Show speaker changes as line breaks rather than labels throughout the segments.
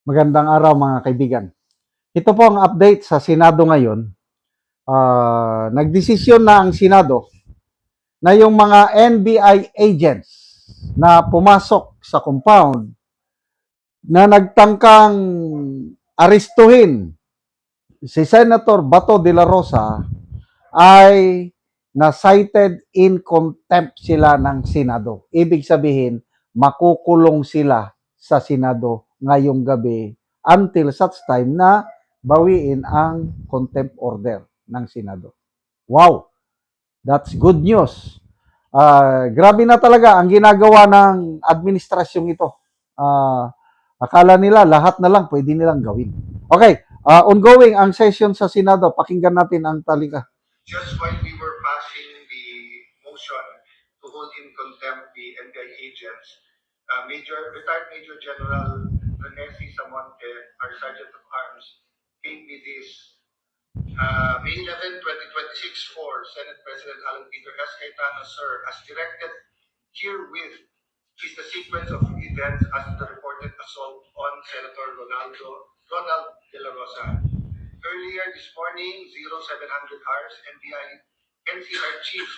Magandang araw mga kaibigan. Ito po ang update sa Senado ngayon. Nagdesisyon na ang Senado na yung mga NBI agents na pumasok sa compound na nagtangkang arestuhin si Senator Bato de la Rosa ay na-cited in contempt sila ng Senado. Ibig sabihin, makukulong sila sa Senado ngayong gabi until such time na bawiin ang contempt order ng Senado. Wow! That's good news. Grabe na talaga ang ginagawa ng administrasyong ito. Akala nila lahat na lang pwede nilang gawin. Okay, ongoing ang session sa Senado. Pakinggan natin ang talika.
Just while we were passing the motion to hold in contempt the NBI agents, retired Major General Rene C. Samonte, our Sergeant of Arms, gave me this May 11, 2026 for Senate President Alan Peter S. Cayetano, sir, as directed herewith is the sequence of events as the reported assault on Senator Ronald de la Rosa. Earlier this morning, 0700 hours, NCR Chief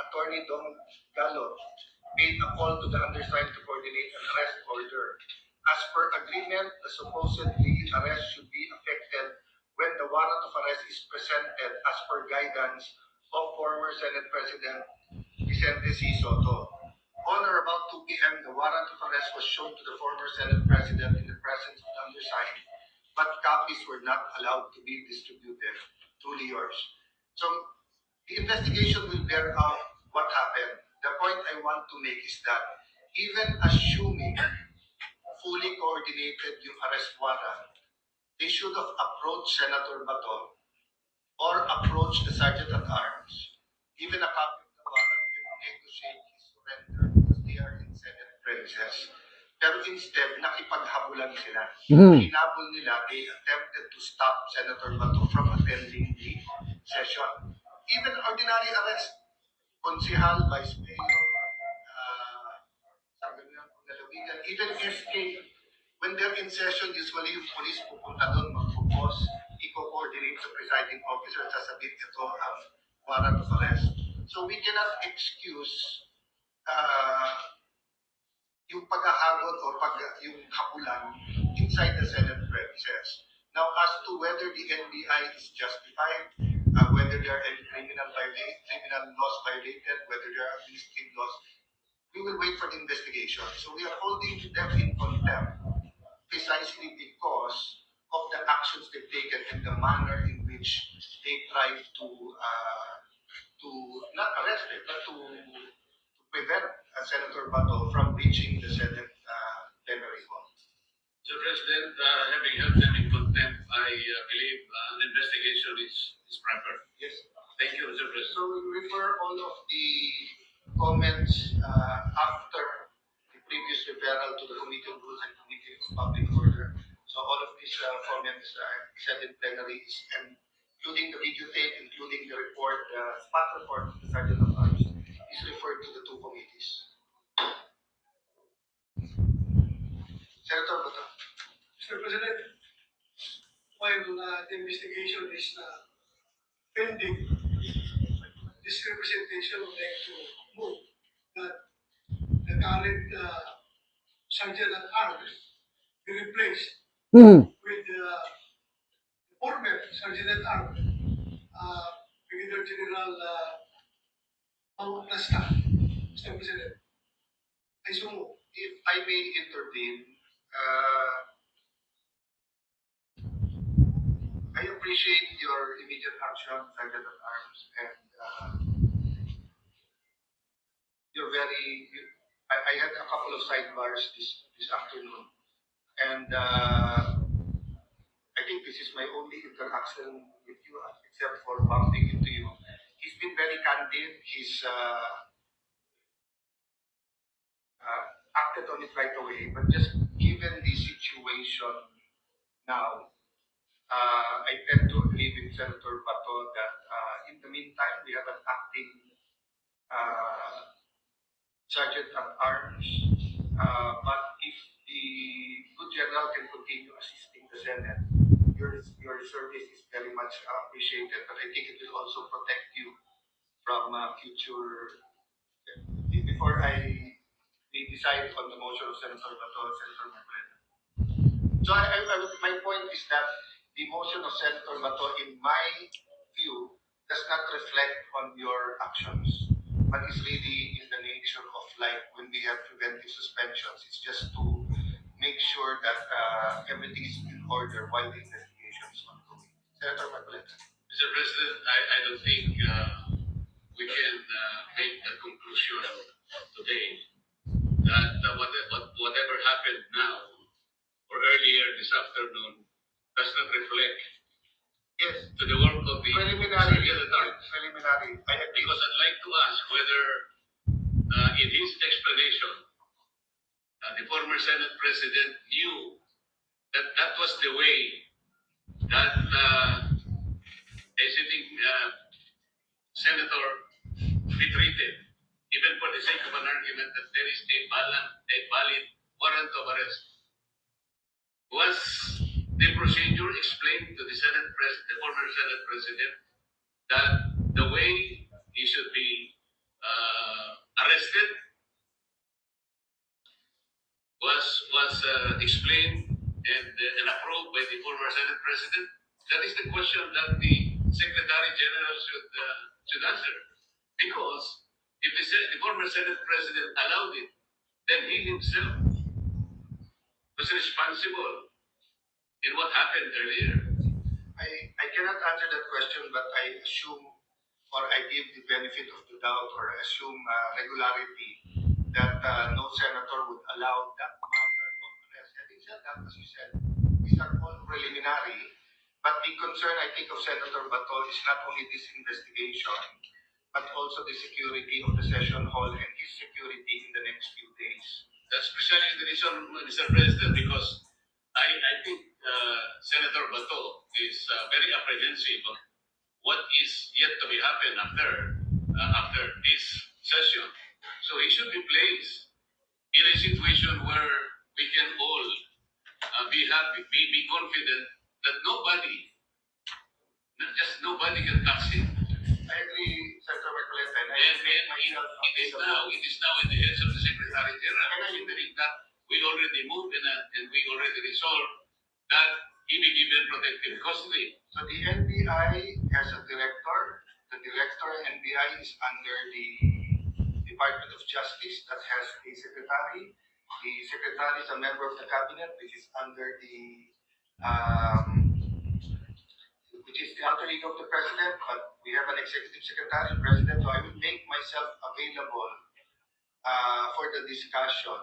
Attorney Dong Gallo made a call to the undersigned to coordinate an arrest order. As per agreement, the supposedly arrest should be effected when the warrant of arrest is presented as per guidance of former Senate President Vicente C. Soto. On or about 2 p.m., the warrant of arrest was shown to the former Senate President in the presence of the undersigned, but copies were not allowed to be distributed. Truly yours. So, the investigation will bear out what happened. The point I want to make is that even assuming fully coordinated yung arrest warrant, they should have approached Senator Bato or approached the Sergeant at Arms, given a copy of the warrant and negotiate his surrender because they are in Senate premises. Pero instead, nakipaghabulan sila. Hinabol nila, they attempted to stop Senator Bato from attending the session. Even ordinary arrest, konsihal, vice mayor, even SK, when they're in session, usually yung police pupunta doon, mag-propose, i-coordinate sa presiding officer, sasabihin ito ang warrant of arrest. So we cannot excuse yung paghahabol or yung habulan inside the Senate premises. Now, as to whether the NBI is justified, whether there are any criminal laws violated, whether there are administrative laws, we will wait for the investigation. So we are holding them in contempt precisely because of the actions they've taken and the manner in which they tried to not arrest it, but to prevent Senator Bato from reaching the Senate plenary hall.
So, President, having held them in contempt, I believe an investigation is proper.
Yes.
Thank you, Mr. President.
So we refer all of the comments after the previous referral to the Committee on Rules and Committee of Public Order. So all of these comments said in plenary, including the videotape, including the report, spot report of the Sergeant of Arms, is referred to the two committees. Senator Bato.
Mr. President, while the investigation is pending, this representation would like to move that the current Sergeant at Arms be replaced with the former Sergeant at Arms, Brigadier General Mahmoud Nasca. Mr. President, I so move.
If I may intervene, I appreciate your immediate action, Sergeant at Arms, and I had a couple of sidebars this afternoon, and I think this is my only interaction with you, except for bumping into you. He's been very candid. He's acted on it right away, but just given the situation now, I tend to agree with Senator Bato that in the meantime, we have an acting Sergeant at Arms, but if the good General can continue assisting the Senate. Your service is very much appreciated, but I think it will also protect you from future. Before we decide on the motion of Senator Bato and Senator Marcoleta. So my point is that the motion of Senator Bato, in my view, does not reflect on your actions, but is really in the nature of like when we have preventive suspensions. It's just to make sure that everything is in order while the investigation is ongoing. Senator Marcoleta.
Mr. President, I don't think we can make a conclusion today that whatever happened now or earlier this afternoon does not reflect
Yes,
to the work of the
preliminary.
Secretary.
Preliminary. I agree.
Because I'd like to ask whether in his explanation the former Senate President knew that that was the way that a sitting senator be treated, even for the sake of an argument that there is a valid warrant of arrest. Was the procedure explained to the the former Senate President, that the way he should be arrested was explained and approved by the former Senate President? That is the question that the Secretary General should answer. Because if the former Senate President allowed it, then he himself was responsible in what happened earlier.
I cannot answer that question, but I assume or I give the benefit of the doubt or assume regularity that no senator would allow that manner of arrest. Having said that, as you said, these are all preliminary. But the concern, I think, of Senator Bato is not only this investigation, but also the security of the session hall and his security in the next few days.
That's precisely the reason, Mr. President, because I think Senator Bato is very apprehensive of what is yet to be happen after this session. So he should be placed in a situation where we can all be happy, be confident that nobody can touch him.
I agree, Senator Marcoleta, and I make myself
It is now in the hands of the Secretary General. Considering that we already moved and we already resolved that he be given protective custody.
So the NBI has a director. The director of NBI is under the Department of Justice that has a secretary. The secretary is a member of the cabinet, which is under which is the alter ego of the president, but we have an executive secretary, president, so I will make myself available for the discussion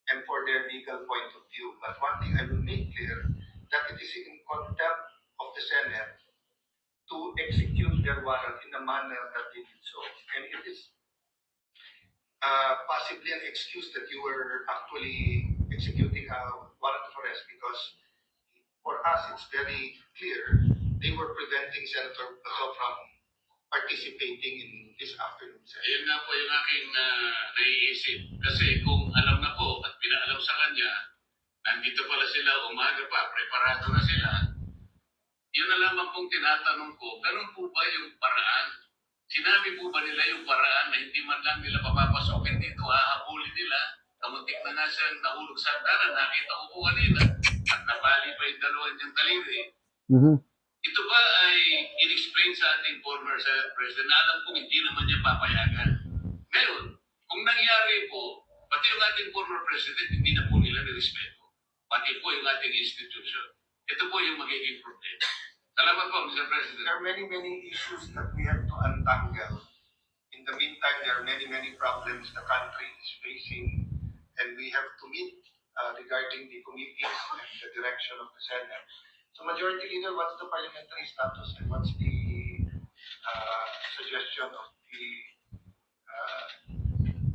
and for their legal point of view. But one thing I will make clear, that it is in contempt of the Senate to execute their warrant in the manner that they did so. And it is possibly an excuse that you were actually executing a warrant of arrest, because for us it's very clear they were preventing Senator Bato from participating in this afternoon session.
Ayun nga po yung aking naiisip. Kasi kung alam na po at pinaalam sa kanya, nandito pala sila, umaga pa, preparado na sila, yun na lamang pong tinatanong ko, ganun po ba yung paraan? Sinabi po ba nila yung paraan na hindi man lang nila papapasokin dito, hahabulin nila, kamuntik na nga siyang nahulog sa hagdanan, nakita ko po kanina, at napali pa yung dalawang niyang taliri.
Mhm.
Ito ba ay in-explain sa ating former Senate President na alam kong hindi naman niya papayagan? Ngayon, kung nangyari po, pati yung ating former President, hindi na po nila nirespeto. Pati po yung ating institution. Ito po yung magiging problema. Salamat po, Mr. President.
There are many issues that we have to untangle. In the meantime, there are many problems the country is facing, and we have to meet regarding the committees and the direction of the Senate. So, Majority Leader, what's the parliamentary status and what's the suggestion of the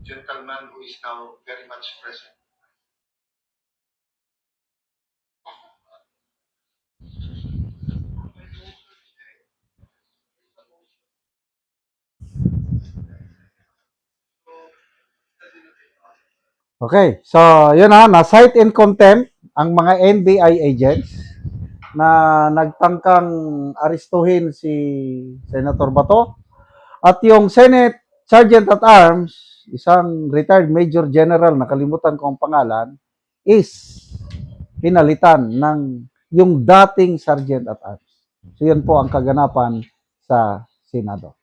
gentleman who is now very much present?
Okay, so yun na cite in contempt ang mga NBI agents na nagtangkang arestuhin si Senator Bato at yung Senate Sergeant at Arms, isang retired Major General, nakalimutan ko ang pangalan, is pinalitan ng yung dating Sergeant at Arms. So yun po ang kaganapan sa Senado.